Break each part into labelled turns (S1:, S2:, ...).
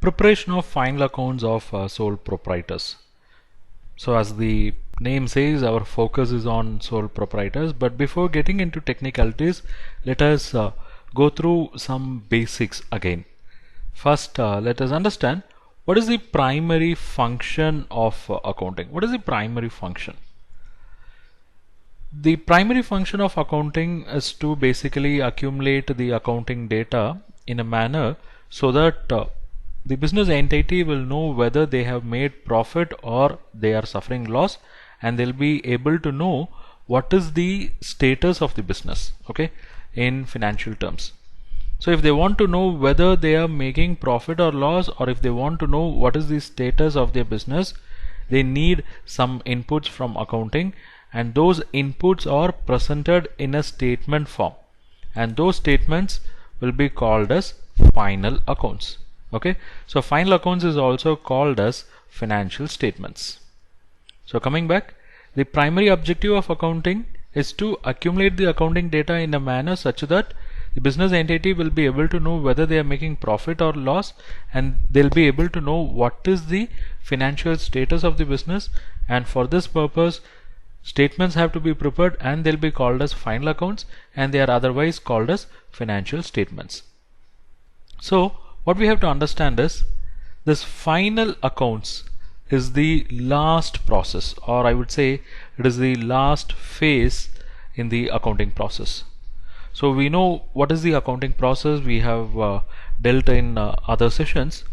S1: Preparation of final accounts of sole proprietors. So as the name says, our focus is on sole proprietors, but before getting into technicalities, let us go through some basics again. First, let us understand what is the primary function of accounting. What is the primary function? The primary function of accounting is to basically accumulate the accounting data in a manner so that the business entity will know whether they have made profit or they are suffering loss, and they'll be able to know what is the status of the business, okay, in financial terms. So if they want to know whether they are making profit or loss, or if they want to know what is the status of their business, they need some inputs from accounting, and those inputs are presented in a statement form, and those statements will be called as final accounts. Okay, so final accounts is also called as financial statements. So coming back, the primary objective of accounting is to accumulate the accounting data in a manner such that the business entity will be able to know whether they are making profit or loss, and they'll be able to know what is the financial status of the business, and for this purpose statements have to be prepared, and they'll be called as final accounts, and they are otherwise called as financial statements. So what we have to understand is this final accounts is the last process, or I would say it is the last phase in the accounting process. So we know what is the accounting process. We have dealt in other sessions.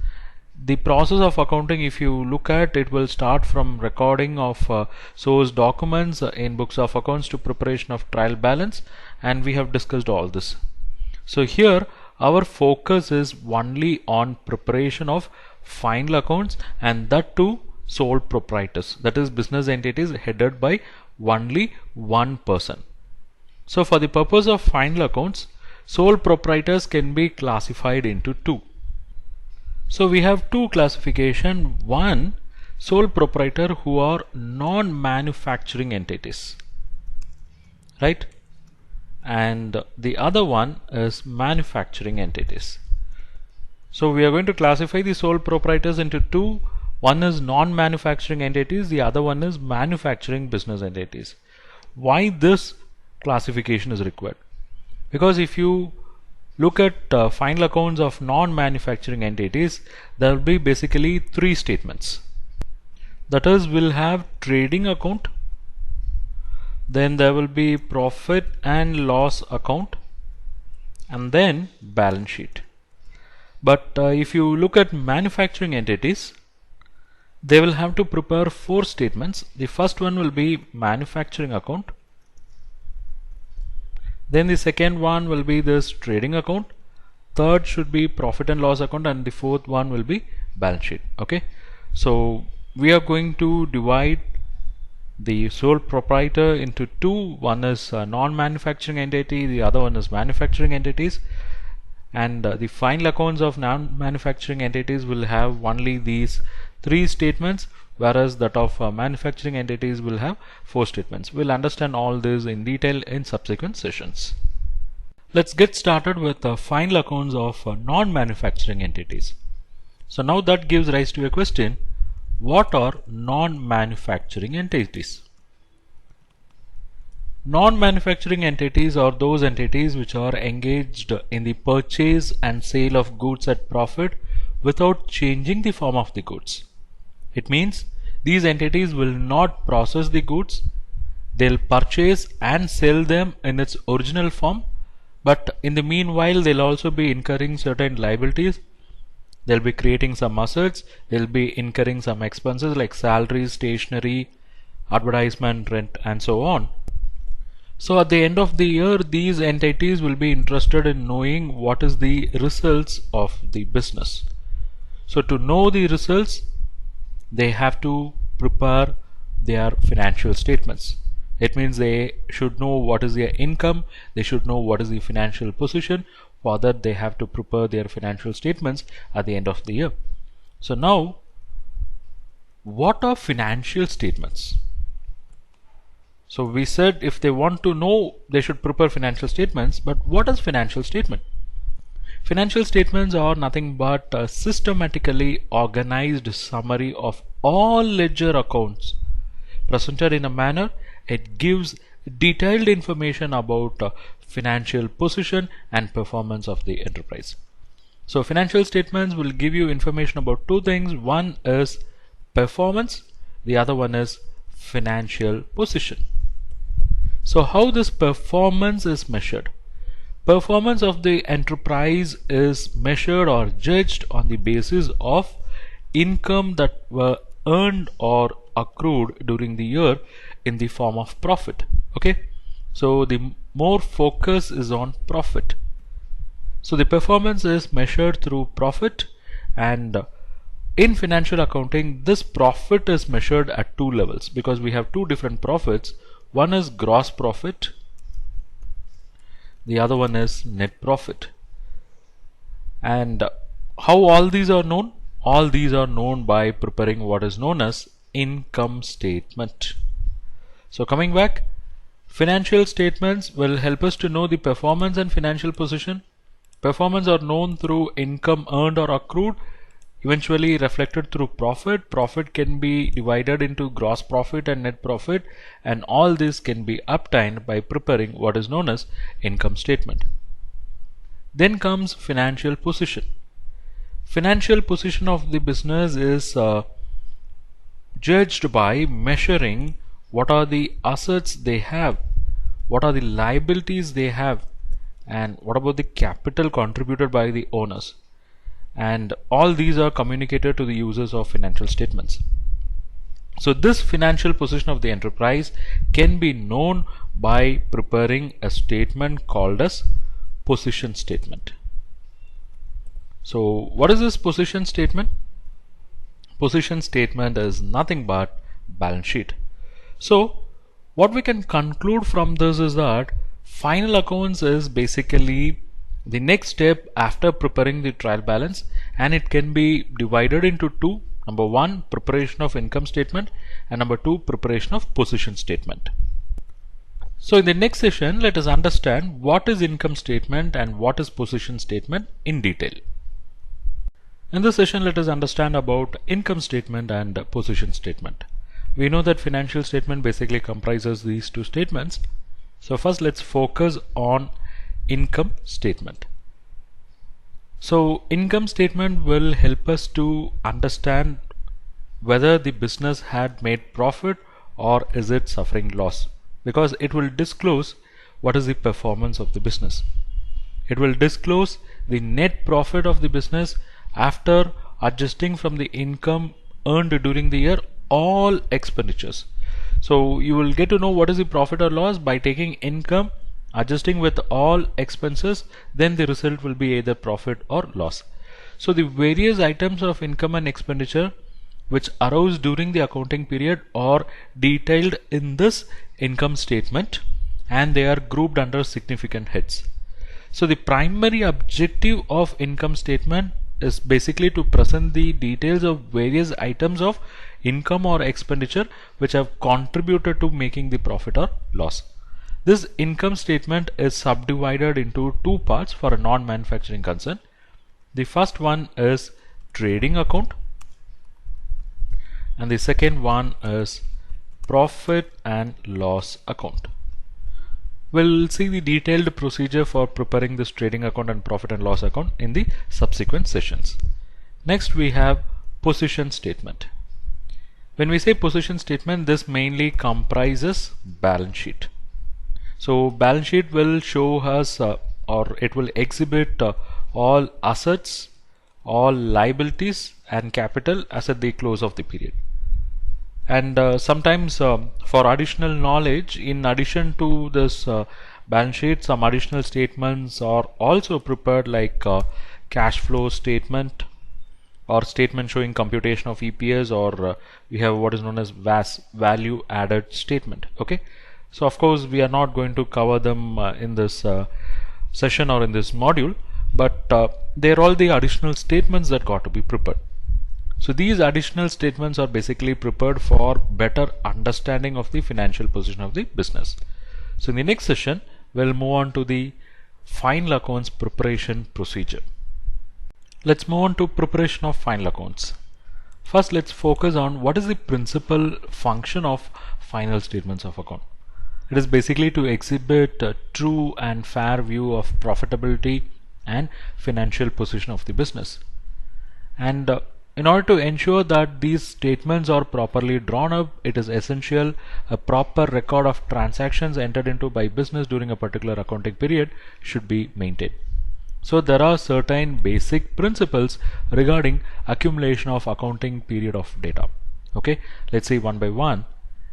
S1: The process of accounting, if you look at it, will start from recording of source documents in books of accounts to preparation of trial balance, and we have discussed all this. So here our focus is only on preparation of final accounts, and that too sole proprietors, that is business entities headed by only one person. So for the purpose of final accounts, sole proprietors can be classified into two. So we have two classification. One, sole proprietor who are non-manufacturing entities, right? And the other one is manufacturing entities. So we are going to classify the sole proprietors into two. One is non-manufacturing entities, the other one is manufacturing business entities. Why this classification is required? Because if you look at final accounts of non-manufacturing entities, there will be basically three statements. That is, we'll have trading account, then there will be profit and loss account, and then balance sheet. But if you look at manufacturing entities, they will have to prepare four statements. The first one will be manufacturing account, then the second one will be this trading account, third should be profit and loss account, and the fourth one will be balance sheet. Okay, so we are going to divide the sole proprietor into two. One is non-manufacturing entity, the other one is manufacturing entities, and the final accounts of non-manufacturing entities will have only these three statements, whereas that of manufacturing entities will have four statements. We'll understand all this in detail in subsequent sessions. Let's get started with the final accounts of non-manufacturing entities. So now that gives rise to a question: what are non-manufacturing entities? Non-manufacturing entities are those entities which are engaged in the purchase and sale of goods at profit without changing the form of the goods. It means these entities will not process the goods, they'll purchase and sell them in its original form, but in the meanwhile they'll also be incurring certain liabilities. They'll be creating some assets, they'll be incurring some expenses like salaries, stationery, advertisement, rent, and so on. So at the end of the year, these entities will be interested in knowing what is the results of the business. So to know the results, they have to prepare their financial statements. It means they should know what is their income, they should know what is the financial position. For that, they have to prepare their financial statements at the end of the year. So now, what are financial statements? So we said if they want to know, they should prepare financial statements, but what is financial statement? Financial statements are nothing but a systematically organized summary of all ledger accounts. Presented in a manner, it gives detailed information about financial position and performance of the enterprise. So financial statements will give you information about two things. One is performance, the other one is financial position. So how this performance is measured? Performance of the enterprise is measured or judged on the basis of income that were earned or accrued during the year in the form of profit. Okay, so the more focus is on profit. So the performance is measured through profit, and in financial accounting this profit is measured at two levels because we have two different profits. One is gross profit, the other one is net profit. And how all these are known? All these are known by preparing what is known as income statement. So coming back, financial statements will help us to know the performance and financial position. Performance are known through income earned or accrued, eventually reflected through profit. Profit can be divided into gross profit and net profit, and all this can be obtained by preparing what is known as income statement. Then comes financial position. Financial position of the business is judged by measuring what are the assets they have, what are the liabilities they have, and what about the capital contributed by the owners. And all these are communicated to the users of financial statements. So this financial position of the enterprise can be known by preparing a statement called as position statement. So what is this position statement? Position statement is nothing but balance sheet. So what we can conclude from this is that final accounts is basically the next step after preparing the trial balance, and it can be divided into two. Number one, preparation of income statement, and number two, preparation of position statement. So in the next session, let us understand what is income statement and what is position statement in detail. In this session, let us understand about income statement and position statement. We know that financial statement basically comprises these two statements. So first let's focus on income statement. So income statement will help us to understand whether the business had made profit or is it suffering loss, because it will disclose what is the performance of the business. It will disclose the net profit of the business after adjusting from the income earned during the year all expenditures. So you will get to know what is the profit or loss by taking income, adjusting with all expenses, then the result will be either profit or loss. So the various items of income and expenditure which arose during the accounting period are detailed in this income statement, and they are grouped under significant heads. So the primary objective of income statement is basically to present the details of various items of income or expenditure which have contributed to making the profit or loss. This income statement is subdivided into two parts for a non-manufacturing concern. The first one is trading account, and the second one is profit and loss account. We'll see the detailed procedure for preparing this trading account and profit and loss account in the subsequent sessions. Next we have position statement. When we say position statement, this mainly comprises balance sheet. So balance sheet will show us or it will exhibit all assets, all liabilities and capital as at the close of the period. And sometimes for additional knowledge, in addition to this balance sheet, some additional statements are also prepared, like cash flow statement or statement showing computation of EPS, or we have what is known as VAS, value added statement. Okay, so of course we are not going to cover them in this session or in this module, but they are all the additional statements that got to be prepared. So these additional statements are basically prepared for better understanding of the financial position of the business. So in the next session, we'll move on to the final accounts preparation procedure. Let's move on to preparation of final accounts. First, let's focus on what is the principal function of final statements of account. It is basically to exhibit a true and fair view of profitability and financial position of the business. And in order to ensure that these statements are properly drawn up, it is essential a proper record of transactions entered into by business during a particular accounting period should be maintained. So there are certain basic principles regarding accumulation of accounting period of data. Okay, let's see one by one.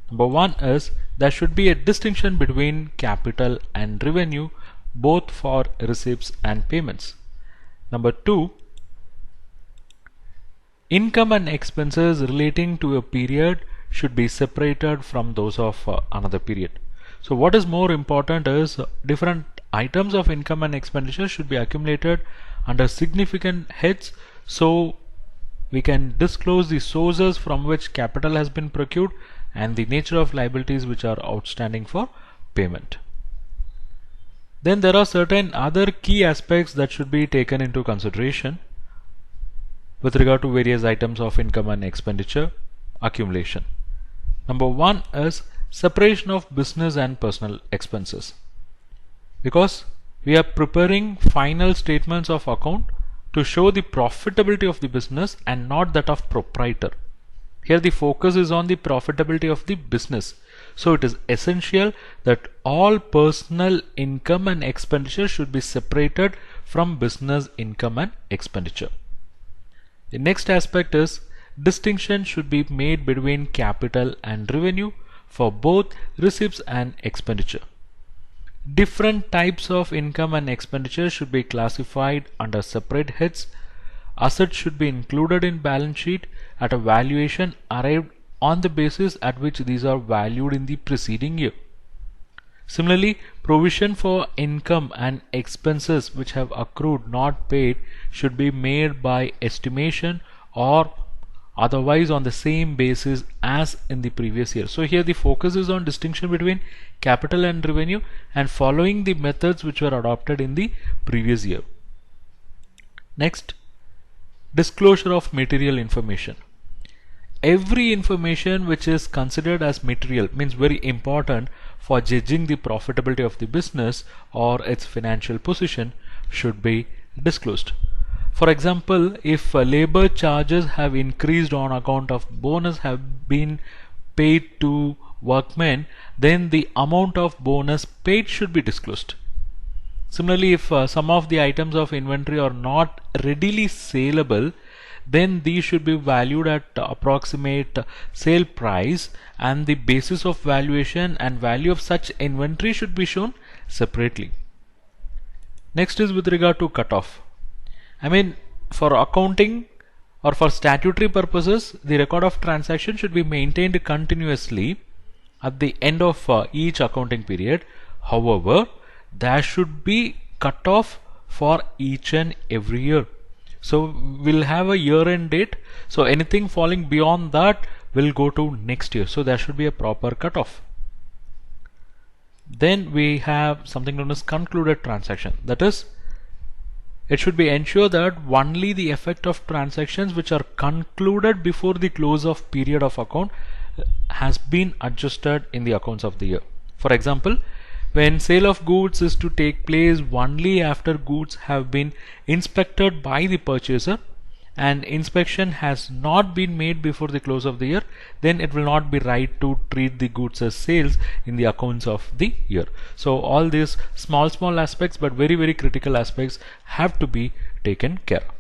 S1: Number one is there should be a distinction between capital and revenue, both for receipts and payments. Number two, income and expenses relating to a period should be separated from those of another period. So what is more important is different items of income and expenditure should be accumulated under significant heads, so we can disclose the sources from which capital has been procured and the nature of liabilities which are outstanding for payment. Then there are certain other key aspects that should be taken into consideration with regard to various items of income and expenditure accumulation. Number one is separation of business and personal expenses. Because we are preparing final statements of account to show the profitability of the business and not that of proprietor. Here the focus is on the profitability of the business. So it is essential that all personal income and expenditure should be separated from business income and expenditure. The next aspect is distinction should be made between capital and revenue for both receipts and expenditure. Different types of income and expenditure should be classified under separate heads. Assets should be included in balance sheet at a valuation arrived on the basis at which these are valued in the preceding year. Similarly, provision for income and expenses which have accrued not paid should be made by estimation or otherwise on the same basis as in the previous year. So here the focus is on distinction between capital and revenue and following the methods which were adopted in the previous year. Next, disclosure of material information. Every information which is considered as material, means very important for judging the profitability of the business or its financial position, should be disclosed. For example, if labor charges have increased on account of bonus have been paid to workmen, then the amount of bonus paid should be disclosed. Similarly, if some of the items of inventory are not readily saleable, then these should be valued at approximate sale price, and the basis of valuation and value of such inventory should be shown separately. Next is with regard to cutoff. I mean, for accounting or for statutory purposes, the record of transaction should be maintained continuously at the end of each accounting period. However, there should be cutoff for each and every year. So we'll have a year-end date. So anything falling beyond that will go to next year. So there should be a proper cutoff. Then we have something known as concluded transaction. That is, it should be ensured that only the effect of transactions which are concluded before the close of period of account has been adjusted in the accounts of the year. For example, when sale of goods is to take place only after goods have been inspected by the purchaser and inspection has not been made before the close of the year, then it will not be right to treat the goods as sales in the accounts of the year. So all these small aspects but very critical aspects have to be taken care of.